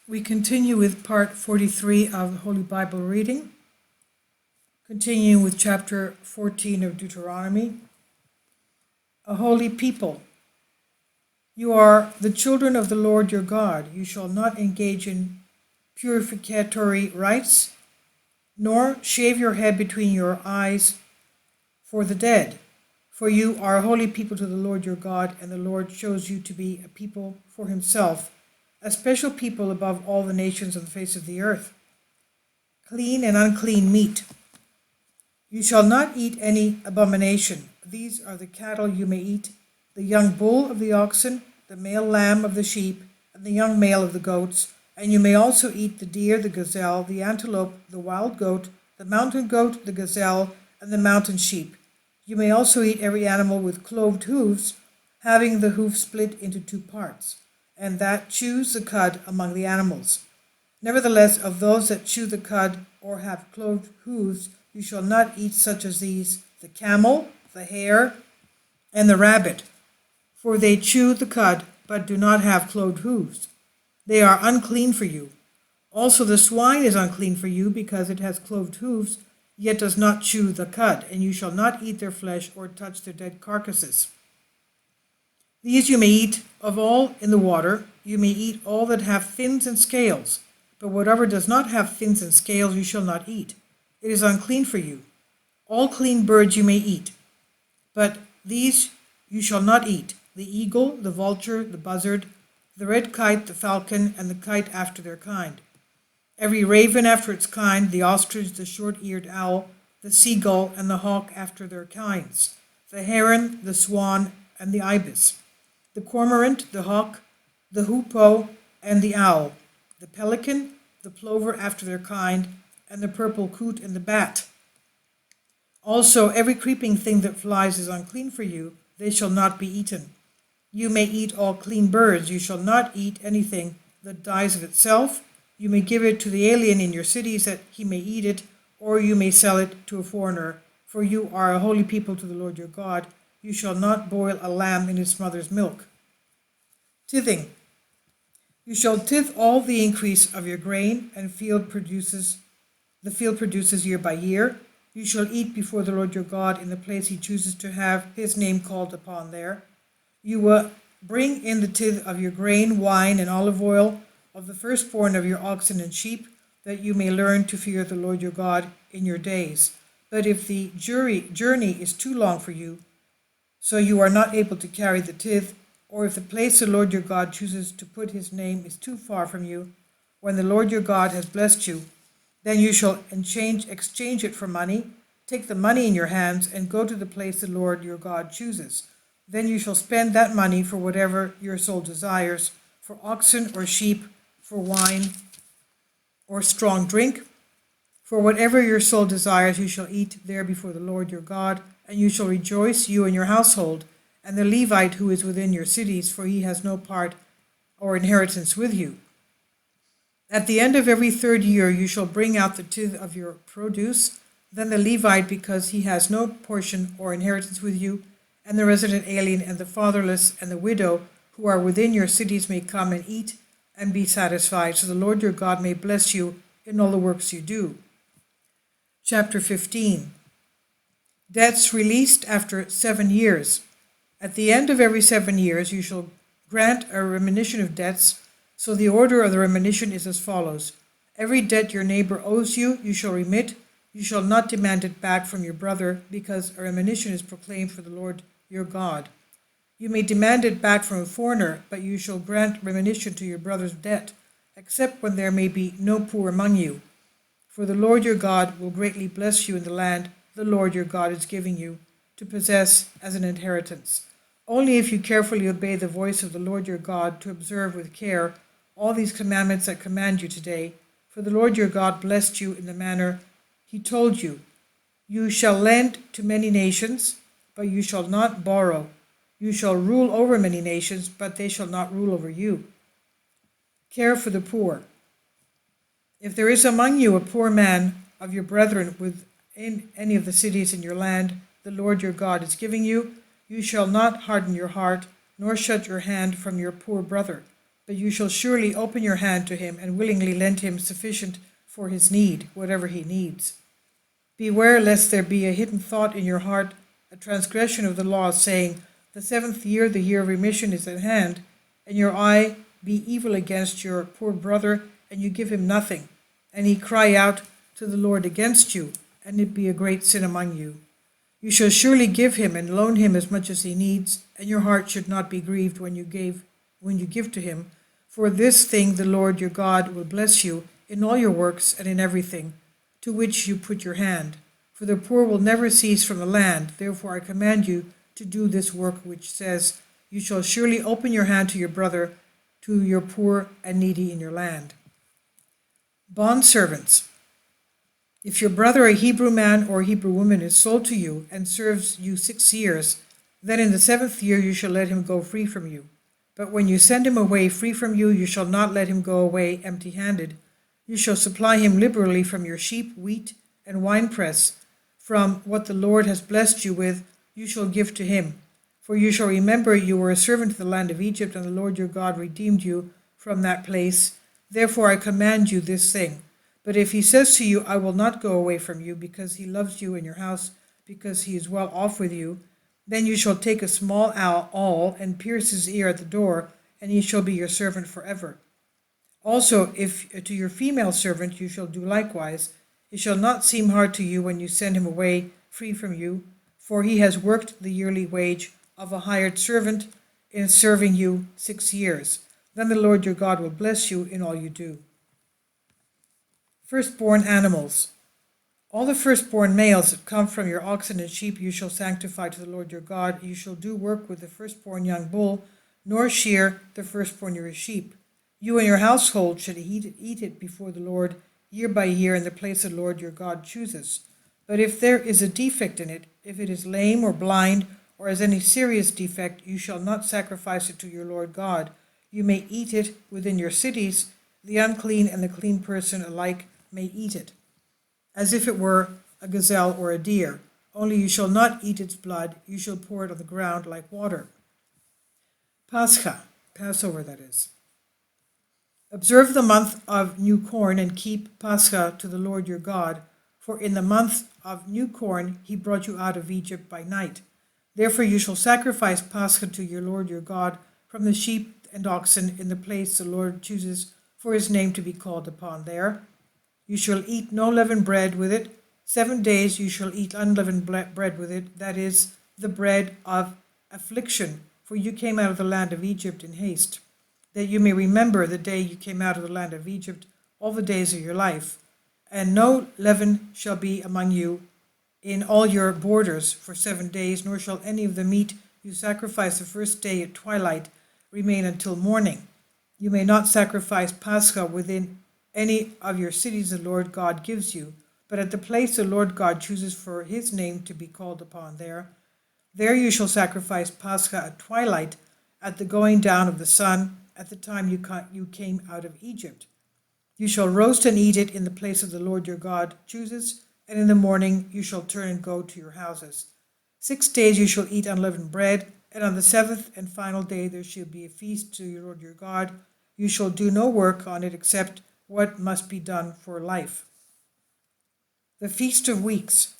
We continue with part 43 of the Holy Bible reading, continuing with chapter 14 of Deuteronomy. A holy people. You are the children of the Lord your God. You shall not engage in purificatory rites, nor shave your head between your eyes for the dead. For you are a holy people to the Lord your God, and the Lord chose you to be a people for himself, a special people above all the nations on the face of the earth. Clean and unclean meat. You shall not eat any abomination. These are the cattle you may eat: the young bull of the oxen, the male lamb of the sheep, and the young male of the goats. And you may also eat the deer, the gazelle, the antelope, the wild goat, the mountain goat, the gazelle, and the mountain sheep. You may also eat every animal with cloved hooves, having the hoof split into two parts, and that chews the cud among the animals. Nevertheless, of those that chew the cud or have cloved hooves, you shall not eat such as these: the camel, the hare, and the rabbit, for they chew the cud, but do not have cloved hooves. They are unclean for you. Also the swine is unclean for you, because it has cloved hooves, yet does not chew the cud, and you shall not eat their flesh or touch their dead carcasses. These you may eat of all in the water. You may eat all that have fins and scales, but whatever does not have fins and scales you shall not eat. It is unclean for you. All clean birds you may eat, but these you shall not eat: the eagle, the vulture, the buzzard, the red kite, the falcon, and the kite after their kind, every raven after its kind, the ostrich, the short-eared owl, the seagull, and the hawk after their kinds, the heron, the swan, and the ibis, the cormorant, the hawk, the hoopoe, and the owl, the pelican, the plover after their kind, and the purple coot and the bat. Also every creeping thing that flies is unclean for you. They shall not be eaten. You may eat all clean birds. You shall not eat anything that dies of itself. You may give it to the alien in your cities that he may eat it, or you may sell it to a foreigner. For you are a holy people to the Lord your God. You shall not boil a lamb in its mother's milk. Tithing. You shall tithe all the increase of your grain, and the field produces year by year. You shall eat before the Lord your God in the place he chooses to have his name called upon there. You will bring in the tithe of your grain, wine, and olive oil, of the firstborn of your oxen and sheep, that you may learn to fear the Lord your God in your days. But if the journey is too long for you, so you are not able to carry the tithe, or if the place the Lord your God chooses to put his name is too far from you, when the Lord your God has blessed you, then you shall exchange it for money. Take the money in your hands and go to the place the Lord your God chooses. Then you shall spend that money for whatever your soul desires, for oxen or sheep, for wine or strong drink. For whatever your soul desires you shall eat there before the Lord your God, and you shall rejoice, you and your household, and the Levite who is within your cities, for he has no part or inheritance with you. At the end of every third year you shall bring out the tithe of your produce. Then the Levite, because he has no portion or inheritance with you, and the resident alien, and the fatherless, and the widow, who are within your cities, may come and eat and be satisfied, so the Lord your God may bless you in all the works you do. Chapter 15. Debts released after 7 years. At the end of every 7 years you shall grant a remission of debts. So the order of the remission is as follows: every debt your neighbor owes you, you shall remit. You shall not demand it back from your brother, because a remission is proclaimed for the Lord your God. You may demand it back from a foreigner, but you shall grant remission to your brother's debt, except when there may be no poor among you. For the Lord your God will greatly bless you in the land the Lord your God is giving you to possess as an inheritance. Only if you carefully obey the voice of the Lord your God, to observe with care all these commandments I command you today, for the Lord your God blessed you in the manner he told you. You shall lend to many nations, but you shall not borrow. You shall rule over many nations, but they shall not rule over you. Care for the poor. If there is among you a poor man of your brethren within any of the cities in your land the Lord your God is giving you, you shall not harden your heart, nor shut your hand from your poor brother, but you shall surely open your hand to him and willingly lend him sufficient for his need, whatever he needs. Beware lest there be a hidden thought in your heart, a transgression of the law, saying, the 7th year, the year of remission, is at hand, and your eye be evil against your poor brother, and you give him nothing, and he cry out to the Lord against you, and it be a great sin among you. You shall surely give him and loan him as much as he needs, and your heart should not be grieved when you give to him. For this thing the Lord your God will bless you in all your works and in everything to which you put your hand. For the poor will never cease from the land. Therefore I command you to do this work which says, you shall surely open your hand to your brother, to your poor and needy in your land. Bondservants. If your brother, a Hebrew man or a Hebrew woman, is sold to you and serves you 6 years, then in the 7th year you shall let him go free from you. But when you send him away free from you, you shall not let him go away empty-handed. You shall supply him liberally from your sheep, wheat, and winepress. From what the Lord has blessed you with, you shall give to him. For you shall remember you were a servant to the land of Egypt, and the Lord your God redeemed you from that place. Therefore I command you this thing. But if he says to you, I will not go away from you, because he loves you and your house, because he is well off with you, then you shall take a small awl and pierce his ear at the door, and he shall be your servant forever. Also, if to your female servant you shall do likewise, it shall not seem hard to you when you send him away free from you, for he has worked the yearly wage of a hired servant in serving you 6 years. Then the Lord your God will bless you in all you do. Firstborn animals. All the firstborn males that come from your oxen and sheep you shall sanctify to the Lord your God. You shall do work with the firstborn young bull, nor shear the firstborn of your sheep. You and your household should eat it before the Lord year by year in the place the Lord your God chooses. But if there is a defect in it, if it is lame or blind, or has any serious defect, you shall not sacrifice it to your Lord God. You may eat it within your cities. The unclean and the clean person alike may eat it, as if it were a gazelle or a deer. Only you shall not eat its blood. You shall pour it on the ground like water. Passover that is. Observe the month of new corn and keep Pascha to the Lord your God, for in the month of new corn he brought you out of Egypt by night. Therefore you shall sacrifice Pascha to your Lord your God from the sheep and oxen in the place the Lord chooses for his name to be called upon there. You shall eat no leavened bread with it. 7 days you shall eat unleavened bread with it, that is, the bread of affliction, for you came out of the land of Egypt in haste, that you may remember the day you came out of the land of Egypt all the days of your life. And no leaven shall be among you in all your borders for 7 days, nor shall any of the meat you sacrifice the first day at twilight remain until morning. You may not sacrifice Pascha within any of your cities the Lord God gives you, but at the place the Lord God chooses for his name to be called upon there. There you shall sacrifice Pascha at twilight, at the going down of the sun, at the time you came out of Egypt. You shall roast and eat it in the place of the Lord your God chooses, and in the morning you shall turn and go to your houses. 6 days you shall eat unleavened bread, and on the 7th and final day there shall be a feast to your Lord your God. You shall do no work on it except what must be done for life. The Feast of Weeks.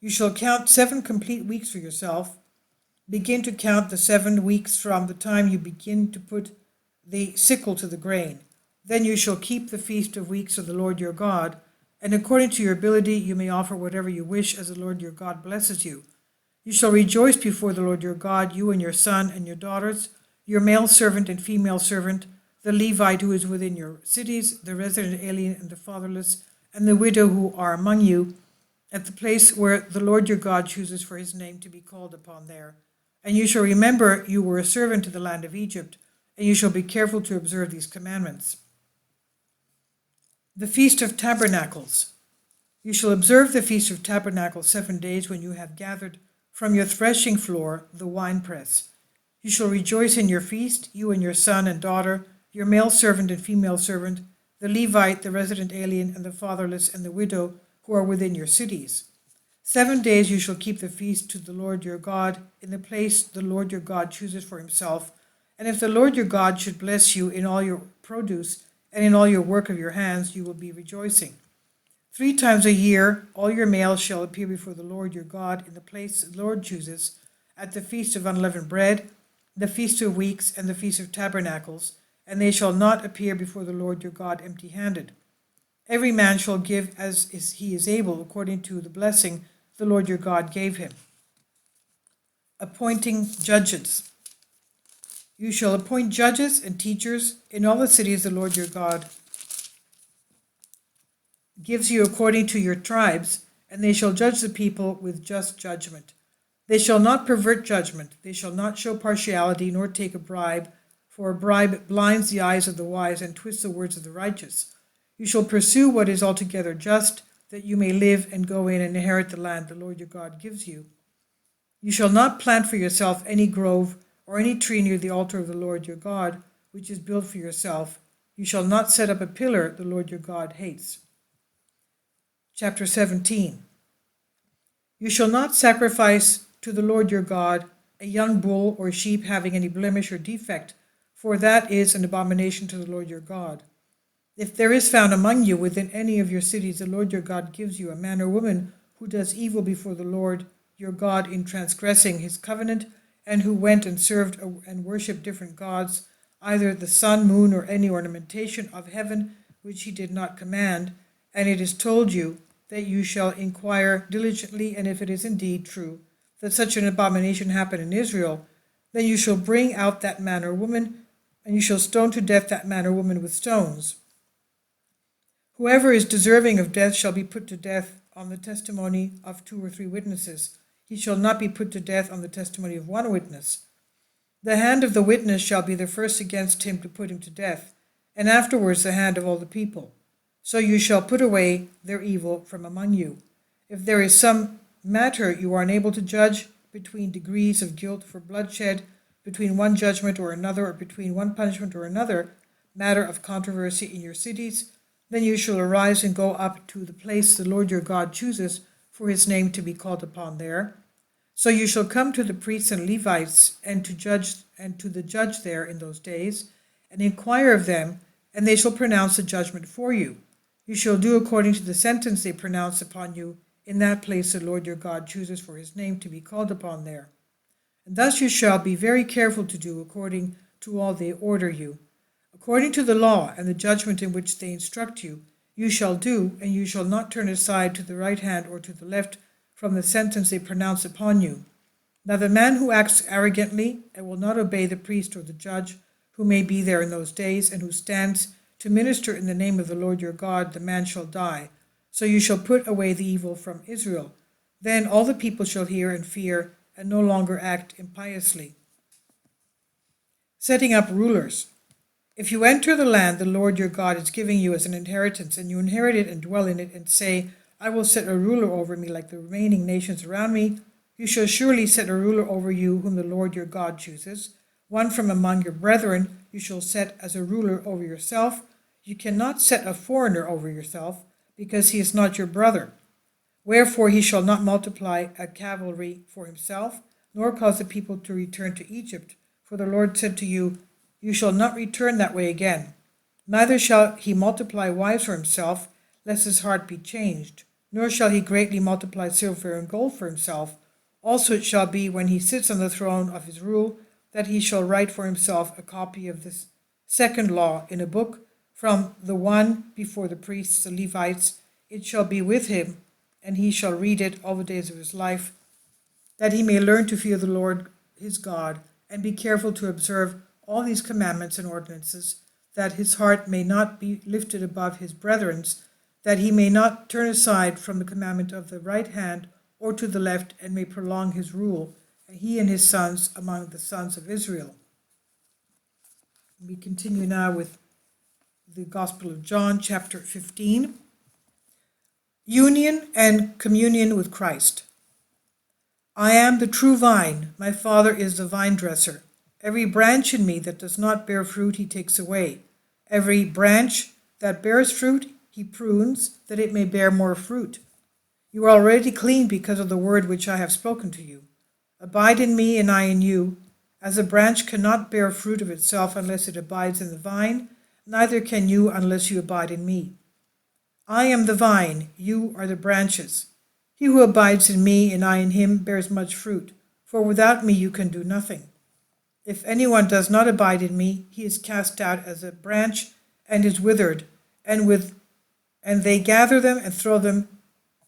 You shall count 7 complete weeks for yourself. Begin to count the 7 weeks from the time you begin to put the sickle to the grain. Then you shall keep the Feast of Weeks of the Lord your God, and according to your ability you may offer whatever you wish as the Lord your God blesses you. You shall rejoice before the Lord your God, you and your son and your daughters, your male servant and female servant, the Levite who is within your cities, the resident alien and the fatherless, and the widow who are among you, at the place where the Lord your God chooses for his name to be called upon there. And you shall remember you were a servant to the land of Egypt, and you shall be careful to observe these commandments. The Feast of Tabernacles. You shall observe the Feast of Tabernacles 7 days when you have gathered from your threshing floor the winepress. You shall rejoice in your feast, you and your son and daughter, your male servant and female servant, the Levite, the resident alien, and the fatherless, and the widow who are within your cities. 7 days you shall keep the feast to the Lord your God in the place the Lord your God chooses for himself, And if the Lord your God should bless you in all your produce and in all your work of your hands, you will be rejoicing. 3 times a year all your males shall appear before the Lord your God in the place the Lord chooses, at the feast of unleavened bread, the feast of weeks, and the feast of tabernacles, and they shall not appear before the Lord your God empty-handed. Every man shall give as he is able, according to the blessing the Lord your God gave him. Appointing judges. You shall appoint judges and teachers in all the cities the Lord your God gives you according to your tribes, and they shall judge the people with just judgment. They shall not pervert judgment, they shall not show partiality, nor take a bribe, for a bribe blinds the eyes of the wise and twists the words of the righteous. You shall pursue what is altogether just, that you may live and go in and inherit the land the Lord your God gives you. You shall not plant for yourself any grove or any tree near the altar of the Lord your God, which is built for yourself. You shall not set up a pillar the Lord your God hates. Chapter 17. You shall not sacrifice to the Lord your God a young bull or sheep having any blemish or defect, for that is an abomination to the Lord your God. If there is found among you within any of your cities the Lord your God gives you a man or woman who does evil before the Lord your God in transgressing his covenant, and who went and served and worshipped different gods, either the sun, moon, or any ornamentation of heaven which he did not command, and it is told you that you shall inquire diligently, and if it is indeed true that such an abomination happened in Israel, then you shall bring out that man or woman, and you shall stone to death that man or woman with stones. Whoever is deserving of death shall be put to death on the testimony of 2 or 3 witnesses. He shall not be put to death on the testimony of 1 witness. The hand of the witness shall be the first against him to put him to death, and afterwards the hand of all the people. So you shall put away their evil from among you. If there is some matter you are unable to judge between degrees of guilt for bloodshed, between one judgment or another, or between one punishment or another, matter of controversy in your cities, then you shall arise and go up to the place the Lord your God chooses for his name to be called upon there. So you shall come to the priests and Levites and to the judge there in those days, and inquire of them, and they shall pronounce the judgment for you. You shall do according to the sentence they pronounce upon you in that place the Lord your God chooses for his name to be called upon there. And thus you shall be very careful to do according to all they order you. According to the law and the judgment in which they instruct you, you shall do, and you shall not turn aside to the right hand or to the left from the sentence they pronounce upon you. Now the man who acts arrogantly and will not obey the priest or the judge who may be there in those days, and who stands to minister in the name of the Lord your God, the man shall die. So you shall put away the evil from Israel. Then all the people shall hear and fear, and no longer act impiously. Setting up rulers. If you enter the land the Lord your God is giving you as an inheritance, and you inherit it and dwell in it, and say, I will set a ruler over me like the remaining nations around me, you shall surely set a ruler over you whom the Lord your God chooses. One from among your brethren you shall set as a ruler over yourself. You cannot set a foreigner over yourself, because he is not your brother. Wherefore he shall not multiply a cavalry for himself, nor cause the people to return to Egypt. For the Lord said to you, you shall not return that way again. Neither shall he multiply wives for himself, lest his heart be changed. Nor shall he greatly multiply silver and gold for himself. Also it shall be, when he sits on the throne of his rule, that he shall write for himself a copy of this second law in a book, from the one before the priests, the Levites. It shall be with him, and he shall read it all the days of his life, that he may learn to fear the Lord his God, and be careful to observe all these commandments and ordinances, that his heart may not be lifted above his brethren's, that he may not turn aside from the commandment of the right hand or to the left, and may prolong his rule, he and his sons among the sons of Israel. We continue now with the Gospel of John, chapter 15. Union and communion with Christ. I am the true vine, my Father is the vine dresser. Every branch in me that does not bear fruit he takes away. Every branch that bears fruit he prunes, that it may bear more fruit. You are already clean because of the word which I have spoken to you. Abide in me, and I in you. As a branch cannot bear fruit of itself unless it abides in the vine, neither can you unless you abide in me. I am the vine, you are the branches. He who abides in me and I in him bears much fruit, for without me you can do nothing. If anyone does not abide in me, he is cast out as a branch and is withered, and they gather them and throw them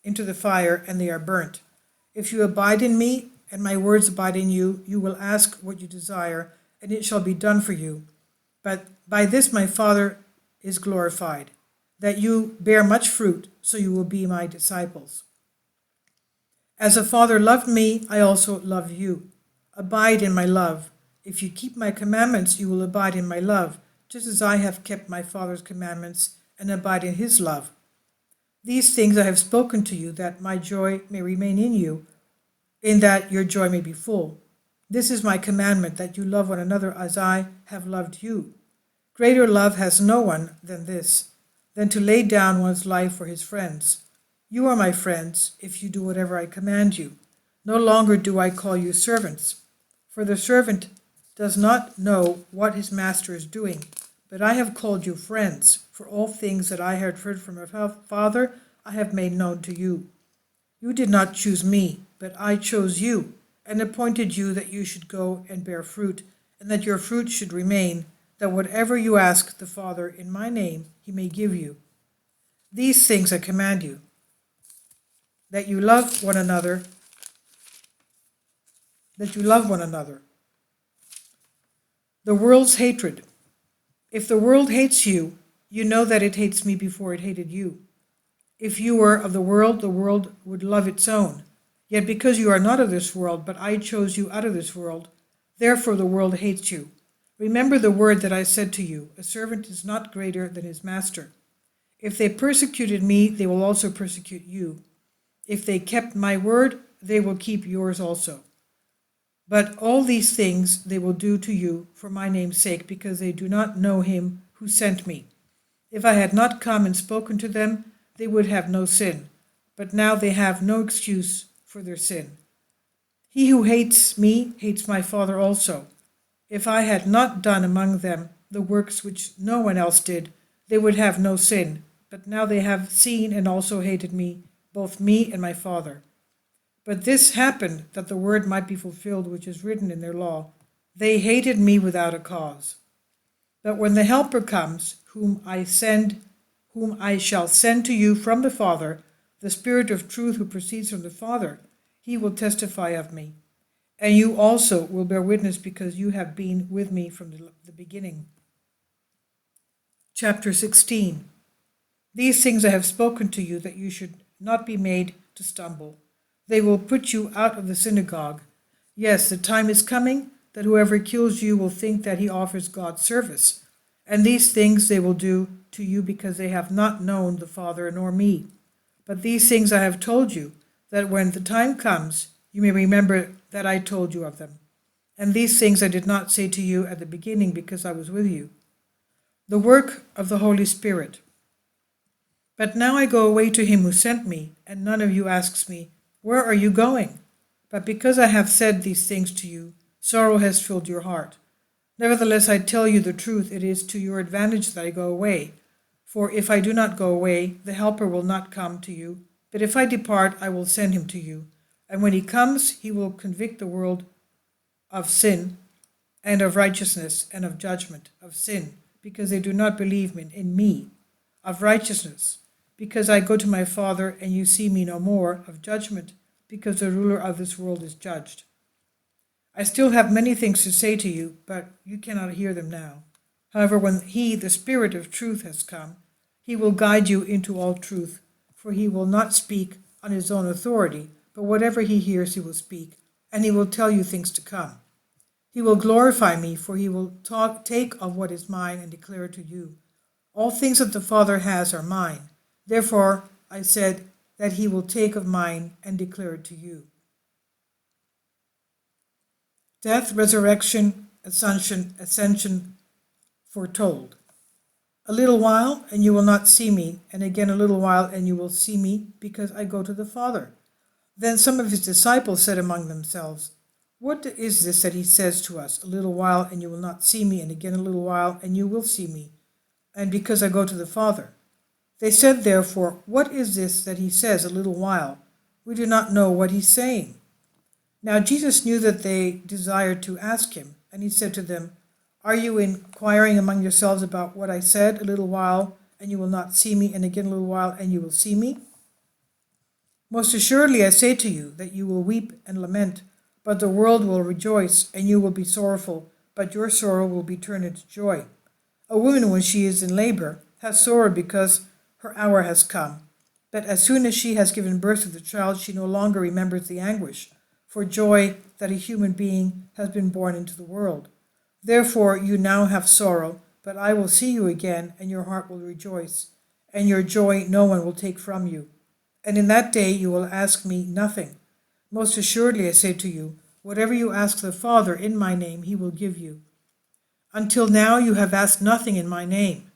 into the fire, and they are burnt. If you abide in me, and my words abide in you, you will ask what you desire, and it shall be done for you. But by this my Father is glorified, that you bear much fruit, so you will be my disciples. As the Father loved me, I also love you. Abide in my love. If you keep my commandments, you will abide in my love, just as I have kept my Father's commandments and abide in his love. These things I have spoken to you, that my joy may remain in you, in that your joy may be full. This is my commandment, that you love one another as I have loved you. Greater love has no one than this, than to lay down one's life for his friends. You are my friends, if you do whatever I command you. No longer do I call you servants, for the servant does not know what his master is doing, but I have called you friends, for all things that I had heard from my Father I have made known to you. You did not choose me, but I chose you, and appointed you that you should go and bear fruit, and that your fruit should remain, that whatever you ask the Father in my name, he may give you. These things I command you, that you love one another, The world's hatred. If the world hates you, you know that it hates me before it hated you. If you were of the world would love its own. Yet because you are not of this world, but I chose you out of this world, therefore the world hates you. Remember the word that I said to you, a servant is not greater than his master. If they persecuted me, they will also persecute you. If they kept my word, they will keep yours also. But all these things they will do to you for my name's sake, because they do not know him who sent me. If I had not come and spoken to them, they would have no sin. But now they have no excuse for their sin. He who hates me hates my Father also. If I had not done among them the works which no one else did, they would have no sin. But now they have seen and also hated me, both me and my Father. But this happened that the word might be fulfilled which is written in their law. They hated me without a cause. But when the Helper comes, whom I shall send to you from the Father, the Spirit of truth who proceeds from the Father, he will testify of me. And you also will bear witness, because you have been with me from the beginning. Chapter 16. These things I have spoken to you, that you should not be made to stumble. They will put you out of the synagogue. Yes, the time is coming that whoever kills you will think that he offers God service. And these things they will do to you, because they have not known the Father nor me. But these things I have told you, that when the time comes, you may remember that I told you of them. And these things I did not say to you at the beginning, because I was with you. The work of the Holy Spirit. But now I go away to him who sent me, and none of you asks me, where are you going? But because I have said these things to you, sorrow has filled your heart. Nevertheless, I tell you the truth, it is to your advantage that I go away. For if I do not go away, the Helper will not come to you. But if I depart, I will send him to you. And when he comes, he will convict the world of sin and of righteousness and of judgment. Of sin, because they do not believe in me. Of righteousness, because I go to my Father and you see me no more. Of judgment, because the ruler of this world is judged. I still have many things to say to you, but you cannot hear them now. However, when he, the Spirit of truth, has come, he will guide you into all truth, for he will not speak on his own authority, but whatever he hears he will speak, and he will tell you things to come. He will glorify me, for he will take of what is mine and declare it to you. All things that the Father has are mine. Therefore I said that he will take of mine and declare it to you. Death, resurrection, ascension foretold. A little while, and you will not see me, and again a little while, and you will see me, because I go to the Father. Then some of his disciples said among themselves, What is this that he says to us? A little while, and you will not see me, and again a little while, and you will see me, and because I go to the Father. They said, therefore, what is this that he says, a little while? We do not know what he's saying. Now Jesus knew that they desired to ask him, and he said to them, Are you inquiring among yourselves about what I said, a little while, and you will not see me, and again a little while, and you will see me? Most assuredly I say to you that you will weep and lament, but the world will rejoice, and you will be sorrowful, but your sorrow will be turned into joy. A woman, when she is in labor, has sorrow because her hour has come. But as soon as she has given birth to the child, she no longer remembers the anguish, for joy that a human being has been born into the world. Therefore you now have sorrow, but I will see you again, and your heart will rejoice, and your joy no one will take from you. And in that day you will ask me nothing. Most assuredly I say to you, whatever you ask the Father in my name, he will give you. Until now you have asked nothing in my name.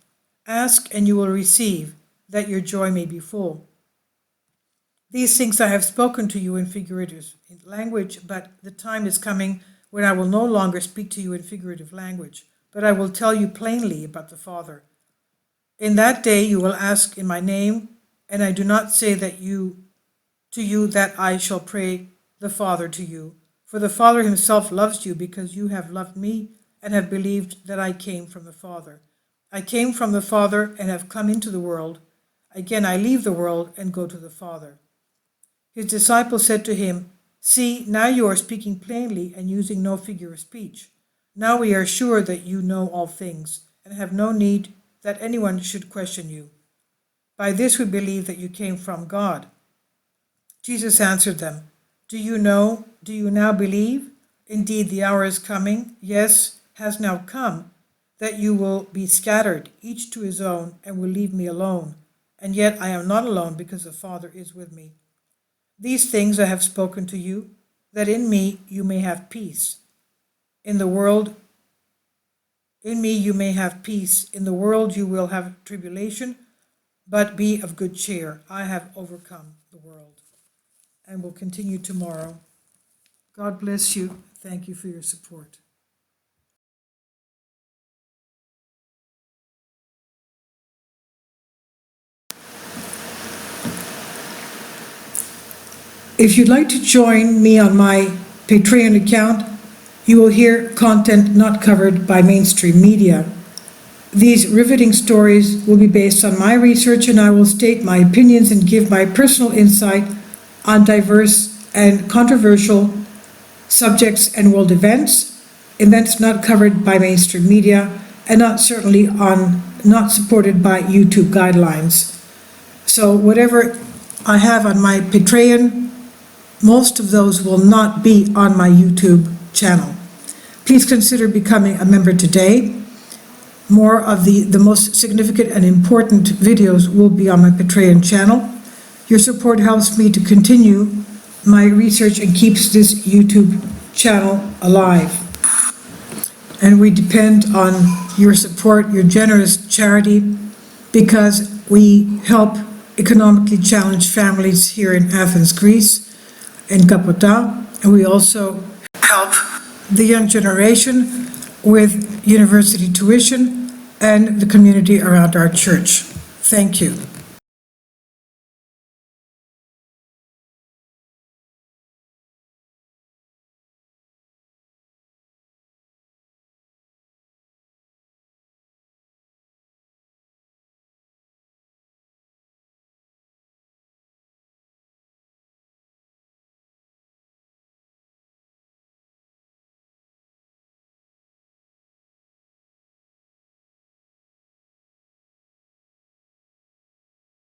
Ask, and you will receive, that your joy may be full. These things I have spoken to you in figurative language, but the time is coming when I will no longer speak to you in figurative language, but I will tell you plainly about the Father. In that day you will ask in my name, and I do not say that to you that I shall pray the Father to you. For the Father himself loves you because you have loved me and have believed that I came from the Father. I came from the Father and have come into the world. Again I leave the world and go to the Father. His disciples said to him, See, now you are speaking plainly and using no figure of speech. Now we are sure that you know all things and have no need that anyone should question you. By this we believe that you came from God. Jesus answered them, Do you now believe? Indeed, the hour is coming, yes, has now come, that you will be scattered, each to his own, and will leave me alone. And yet I am not alone, because the Father is with me. These things I have spoken to you, that in me you may have peace. In me you may have peace. In the world you will have tribulation, but be of good cheer. I have overcome the world. And we'll continue tomorrow. God bless you. Thank you for your support. If you'd like to join me on my Patreon account, you will hear content not covered by mainstream media. These riveting stories will be based on my research, and I will state my opinions and give my personal insight on diverse and controversial subjects and world events not covered by mainstream media, and not supported by YouTube guidelines. So whatever I have on my Patreon, most of those will not be on my YouTube channel. Please consider becoming a member today. More of the most significant and important videos will be on my Patreon channel. Your support helps me to continue my research and keeps this YouTube channel alive. And we depend on your support, your generous charity, because we help economically challenged families here in Athens, Greece, in Kapota, and we also help the young generation with university tuition and the community around our church. Thank you.